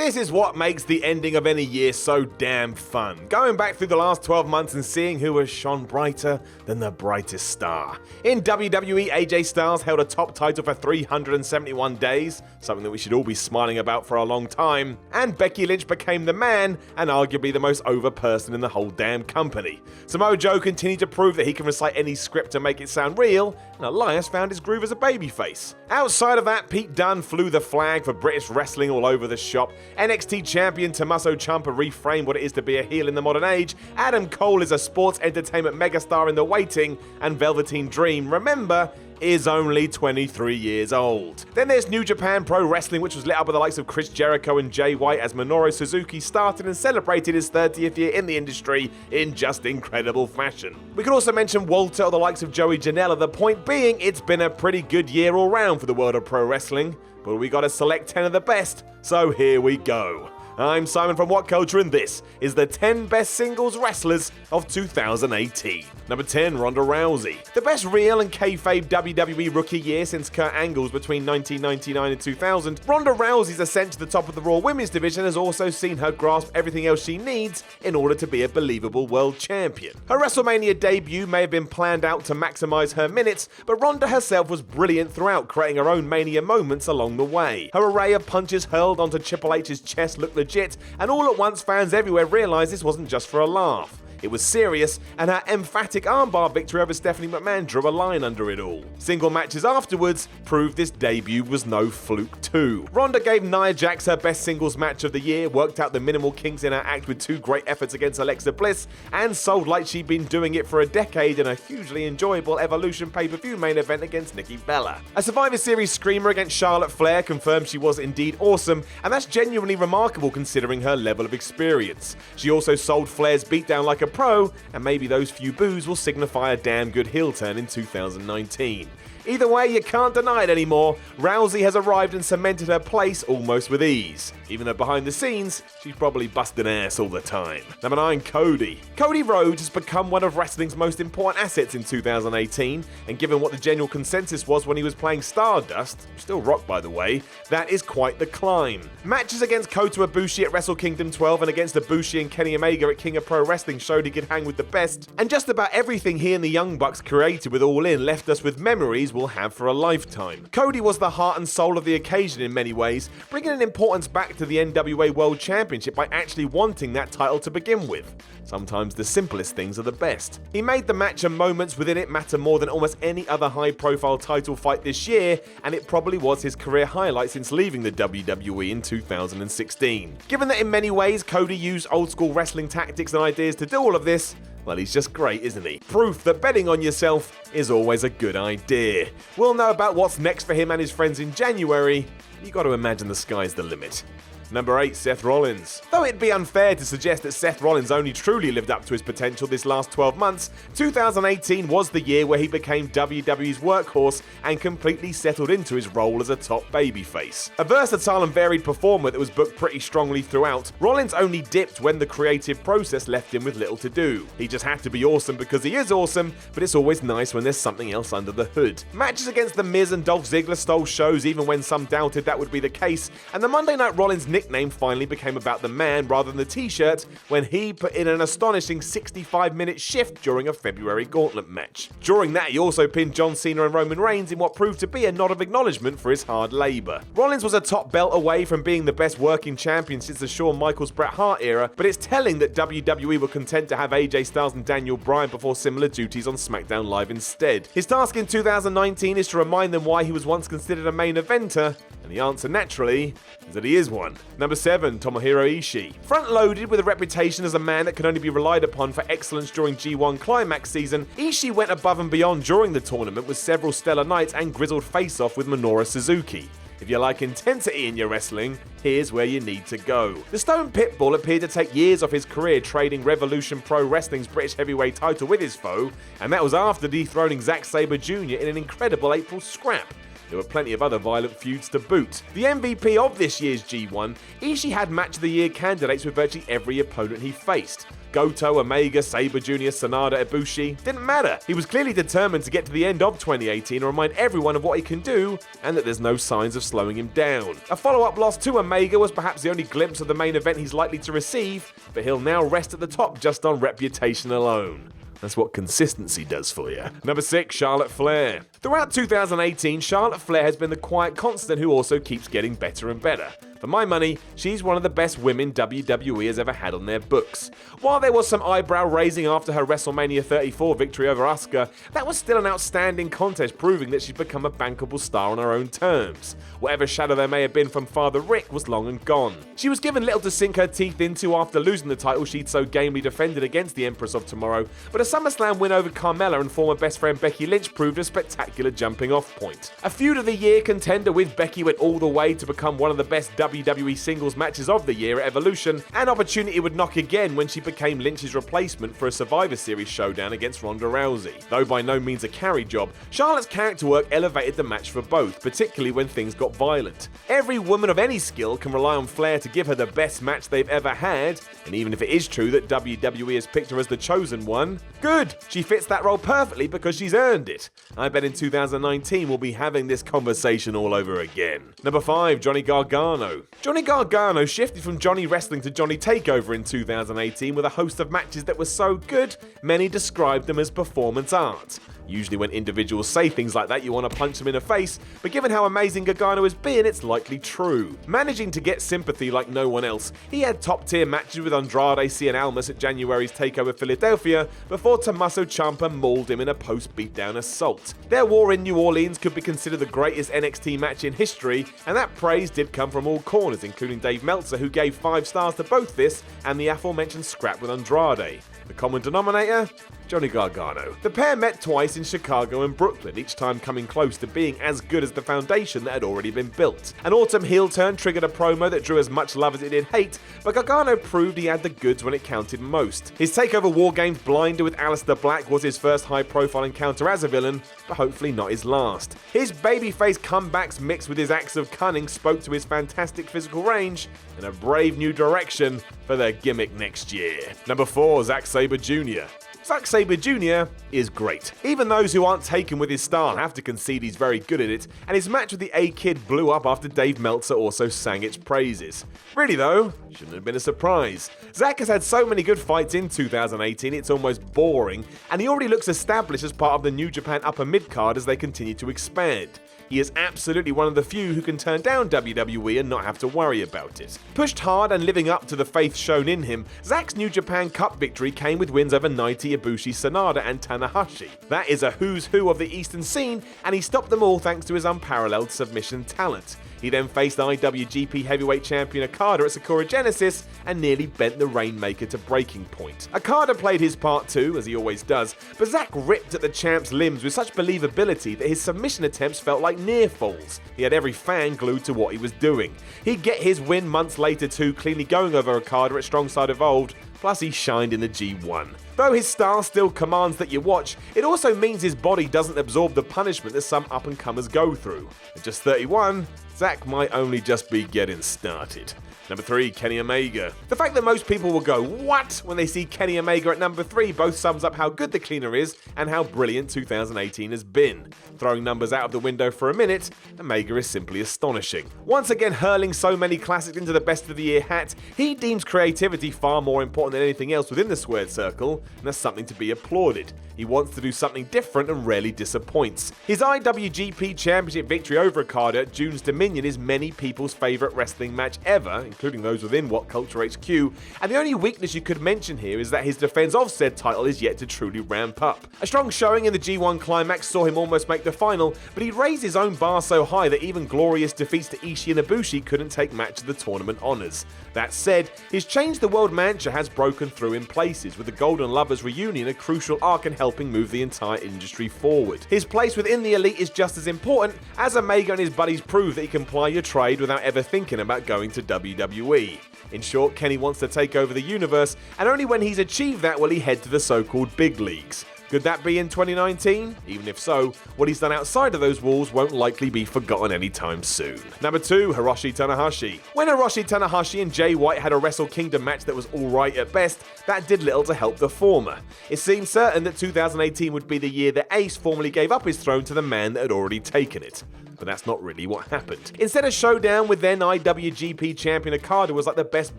This is what makes the ending of any year so damn fun. Going back through the last 12 months and seeing who has shone brighter than the brightest star. In WWE, AJ Styles held a top title for 371 days, something that we should all be smiling about for a long time. And Becky Lynch became the man, and arguably the most over person in the whole damn company. Samoa Joe continued to prove that he can recite any script to make it sound real, and Elias found his groove as a babyface. Outside of that, Pete Dunne flew the flag for British wrestling all over the shop. NXT champion Tommaso Ciampa reframed what it is to be a heel in the modern age. Adam Cole is a sports entertainment megastar in the waiting, and Velveteen Dream, remember, is only 23 years old. Then there's New Japan Pro Wrestling, which was lit up with the likes of Chris Jericho and Jay White as Minoru Suzuki started and celebrated his 30th year in the industry in just incredible fashion. We could also mention Walter or the likes of Joey Janela, the point being it's been a pretty good year all round for the world of pro wrestling, but we gotta select 10 of the best, so here we go. I'm Simon from WhatCulture, and this is the 10 best singles wrestlers of 2018. Number 10, Ronda Rousey. The best real and kayfabe WWE rookie year since Kurt Angle's between 1999 and 2000, Ronda Rousey's ascent to the top of the Raw Women's division has also seen her grasp everything else she needs in order to be a believable world champion. Her WrestleMania debut may have been planned out to maximize her minutes, but Ronda herself was brilliant throughout, creating her own Mania moments along the way. Her array of punches hurled onto Triple H's chest looked legit, and all at once fans everywhere realised this wasn't just for a laugh. It was serious, and her emphatic armbar victory over Stephanie McMahon drew a line under it all. Single matches afterwards proved this debut was no fluke too. Ronda gave Nia Jax her best singles match of the year, worked out the minimal kinks in her act with 2 great efforts against Alexa Bliss, and sold like she'd been doing it for a decade in a hugely enjoyable Evolution pay-per-view main event against Nikki Bella. A Survivor Series screamer against Charlotte Flair confirmed she was indeed awesome, and that's genuinely remarkable considering her level of experience. She also sold Flair's beatdown like a pro, and maybe those few boos will signify a damn good heel turn in 2019. Either way, you can't deny it anymore. Rousey has arrived and cemented her place almost with ease. Even though behind the scenes, she's probably busting ass all the time. Number 9, Cody. Cody Rhodes has become one of wrestling's most important assets in 2018, and given what the general consensus was when he was playing Stardust, still rock by the way, that is quite the climb. Matches against Kota Ibushi at Wrestle Kingdom 12 and against Ibushi and Kenny Omega at King of Pro Wrestling showed he could hang with the best, and just about everything he and the Young Bucks created with All In left us with memories we'll have for a lifetime. Cody was the heart and soul of the occasion in many ways, bringing an importance back to the NWA World Championship by actually wanting that title to begin with. Sometimes the simplest things are the best. He made the match and moments within it matter more than almost any other high-profile title fight this year, and it probably was his career highlight since leaving the WWE in 2016. Given that in many ways Cody used old-school wrestling tactics and ideas to do all of this, well, he's just great, isn't he? Proof that betting on yourself is always a good idea. We'll know about what's next for him and his friends in January. You got to imagine the sky's the limit. Number 8, Seth Rollins. Though it'd be unfair to suggest that Seth Rollins only truly lived up to his potential this last 12 months, 2018 was the year where he became WWE's workhorse and completely settled into his role as a top babyface. A versatile and varied performer that was booked pretty strongly throughout, Rollins only dipped when the creative process left him with little to do. He just had to be awesome because he is awesome, but it's always nice when there's something else under the hood. Matches against The Miz and Dolph Ziggler stole shows even when some doubted that would be the case, and the Monday Night Rollins nickname finally became about the man rather than the t-shirt when he put in an astonishing 65-minute shift during a February gauntlet match. During that, he also pinned John Cena and Roman Reigns in what proved to be a nod of acknowledgement for his hard labour. Rollins was a top belt away from being the best working champion since the Shawn Michaels Bret Hart era, but it's telling that WWE were content to have AJ Styles and Daniel Bryan perform similar duties on SmackDown Live instead. His task in 2019 is to remind them why he was once considered a main eventer, and the answer naturally is that he is one. Number 7, Tomohiro Ishii. Front-loaded with a reputation as a man that can only be relied upon for excellence during G1 Climax season, Ishii went above and beyond during the tournament with several stellar nights and grizzled face-off with Minoru Suzuki. If you like intensity in your wrestling, here's where you need to go. The Stone Pitbull appeared to take years off his career trading Revolution Pro Wrestling's British Heavyweight title with his foe, and that was after dethroning Zack Sabre Jr. in an incredible April scrap. There were plenty of other violent feuds to boot. The MVP of this year's G1, Oishi had Match of the Year candidates with virtually every opponent he faced. Goto, Omega, Sabre Jr, Sanada, Ibushi, didn't matter. He was clearly determined to get to the end of 2018 and remind everyone of what he can do, and that there's no signs of slowing him down. A follow-up loss to Omega was perhaps the only glimpse of the main event he's likely to receive, but he'll now rest at the top just on reputation alone. That's what consistency does for you. Number 6, Charlotte Flair. Throughout 2018, Charlotte Flair has been the quiet constant who also keeps getting better and better. For my money, she's one of the best women WWE has ever had on their books. While there was some eyebrow raising after her WrestleMania 34 victory over Asuka, that was still an outstanding contest proving that she'd become a bankable star on her own terms. Whatever shadow there may have been from Father Rick was long and gone. She was given little to sink her teeth into after losing the title she'd so gamely defended against the Empress of Tomorrow, but a SummerSlam win over Carmella and former best friend Becky Lynch proved a spectacular jumping off point. A feud of the year contender with Becky went all the way to become one of the best WWE singles matches of the year at Evolution, and opportunity would knock again when she became Lynch's replacement for a Survivor Series showdown against Ronda Rousey. Though by no means a carry job, Charlotte's character work elevated the match for both, particularly when things got violent. Every woman of any skill can rely on Flair to give her the best match they've ever had, and even if it is true that WWE has picked her as the chosen one, good! She fits that role perfectly because she's earned it. I bet in 2019 we'll be having this conversation all over again. Number 5, Johnny Gargano. Johnny Gargano shifted from Johnny Wrestling to Johnny Takeover in 2018 with a host of matches that were so good, many described them as performance art. Usually when individuals say things like that, you want to punch them in the face, but given how amazing Gargano has been, it's likely true. Managing to get sympathy like no one else, he had top-tier matches with Andrade Cien Almas at January's TakeOver Philadelphia before Tommaso Ciampa mauled him in a post-beatdown assault. Their war in New Orleans could be considered the greatest NXT match in history, and that praise did come from all corners, including Dave Meltzer, who gave 5 stars to both this and the aforementioned scrap with Andrade. The common denominator? Johnny Gargano. The pair met twice in Chicago and Brooklyn, each time coming close to being as good as the foundation that had already been built. An autumn heel turn triggered a promo that drew as much love as it did hate, but Gargano proved he had the goods when it counted most. His TakeOver War Games blinder with Aleister Black was his first high-profile encounter as a villain, but hopefully not his last. His babyface comebacks mixed with his acts of cunning spoke to his fantastic physical range and a brave new direction for their gimmick next year. Number 4, Zack Sabre Jr. Zack Sabre Jr. is great. Even those who aren't taken with his style have to concede he's very good at it, and his match with the A-Kid blew up after Dave Meltzer also sang its praises. Really though, shouldn't have been a surprise. Zack has had so many good fights in 2018 it's almost boring, and he already looks established as part of the New Japan upper mid-card as they continue to expand. He is absolutely one of the few who can turn down WWE and not have to worry about it. Pushed hard and living up to the faith shown in him, Zack's New Japan Cup victory came with wins over Naito, Ibushi, Sanada and Tanahashi. That is a who's who of the Eastern scene, and he stopped them all thanks to his unparalleled submission talent. He then faced IWGP Heavyweight Champion Okada at Sakura Genesis and nearly bent the Rainmaker to breaking point. Okada played his part too, as he always does, but Zack ripped at the champ's limbs with such believability that his submission attempts felt like near falls. He had every fan glued to what he was doing. He'd get his win months later too, cleanly going over Okada at Strongside Evolved, plus he shined in the G1. Though his style still commands that you watch, it also means his body doesn't absorb the punishment that some up-and-comers go through. At just 31, Zack might only just be getting started. Number 3, Kenny Omega. The fact that most people will go, "What?" when they see Kenny Omega at number 3 both sums up how good the cleaner is and how brilliant 2018 has been. Throwing numbers out of the window for a minute, Omega is simply astonishing. Once again hurling so many classics into the best of the year hat, he deems creativity far more important than anything else within the squared circle, and that's something to be applauded. He wants to do something different and rarely disappoints. His IWGP Championship victory over Okada at June's Dominion is many people's favourite wrestling match ever, including those within WhatCulture HQ, and the only weakness you could mention here is that his defense of said title is yet to truly ramp up. A strong showing in the G1 climax saw him almost make the final, but he raised his own bar so high that even glorious defeats to Ishii and Ibushi couldn't take match of the tournament honours. That said, his Change the World mantra has broken through in places, with the Golden Lovers reunion a crucial arc in helping move the entire industry forward. His place within the elite is just as important, as Omega and his buddies prove that he can ply your trade without ever thinking about going to WWE. In short, Kenny wants to take over the universe, and only when he's achieved that will he head to the so-called big leagues. Could that be in 2019? Even if so, what he's done outside of those walls won't likely be forgotten anytime soon. Number 2, Hiroshi Tanahashi. When Hiroshi Tanahashi and Jay White had a Wrestle Kingdom match that was alright at best, that did little to help the former. It seemed certain that 2018 would be the year that Ace formally gave up his throne to the man that had already taken it. But that's not really what happened. Instead, a showdown with then IWGP champion Okada was like the best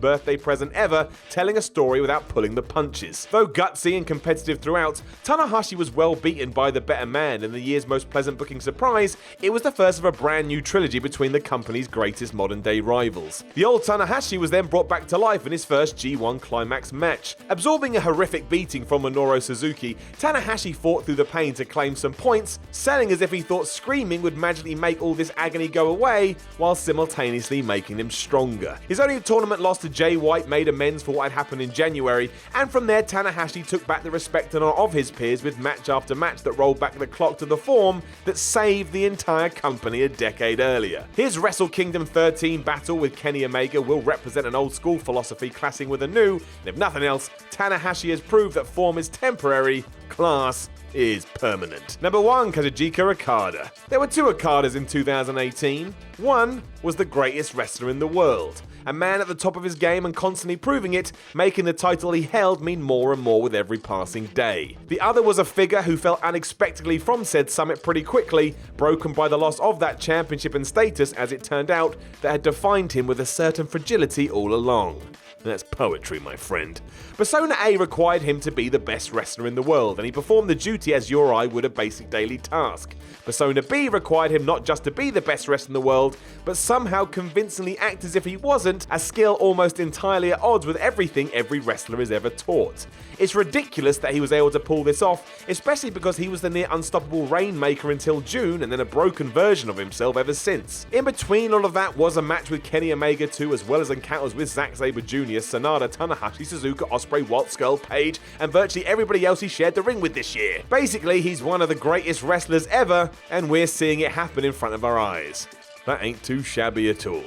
birthday present ever, telling a story without pulling the punches. Though gutsy and competitive throughout, Tanahashi was well beaten by the better man, and the year's most pleasant booking surprise, it was the first of a brand new trilogy between the company's greatest modern day rivals. The old Tanahashi was then brought back to life in his first G1 Climax match. Absorbing a horrific beating from Minoru Suzuki, Tanahashi fought through the pain to claim some points, selling as if he thought screaming would magically make all this agony go away, while simultaneously making him stronger. His only tournament loss to Jay White made amends for what had happened in January, and from there Tanahashi took back the respect and honor of his peers with match after match that rolled back the clock to the form that saved the entire company a decade earlier. His Wrestle Kingdom 13 battle with Kenny Omega will represent an old school philosophy clashing with a new, and if nothing else, Tanahashi has proved that form is temporary, class is permanent. Number 1, Kazuchika Okada. There were 2 Okadas in 2018. One was the greatest wrestler in the world, a man at the top of his game and constantly proving it, making the title he held mean more and more with every passing day. The other was a figure who fell unexpectedly from said summit pretty quickly, broken by the loss of that championship and status, as it turned out, that had defined him with a certain fragility all along. That's poetry, my friend. Persona A required him to be the best wrestler in the world, and he performed the duty as you or I would a basic daily task. Persona B required him not just to be the best wrestler in the world, but somehow convincingly act as if he wasn't, a skill almost entirely at odds with everything every wrestler is ever taught. It's ridiculous that he was able to pull this off, especially because he was the near unstoppable Rainmaker until June, and then a broken version of himself ever since. In between all of that was a match with Kenny Omega 2, as well as encounters with Zack Sabre Jr., Sanada, Tanahashi, Suzuka, Ospreay, Waltz, Skull, Page, and virtually everybody else he shared the ring with this year. Basically, he's one of the greatest wrestlers ever, and we're seeing it happen in front of our eyes. That ain't too shabby at all.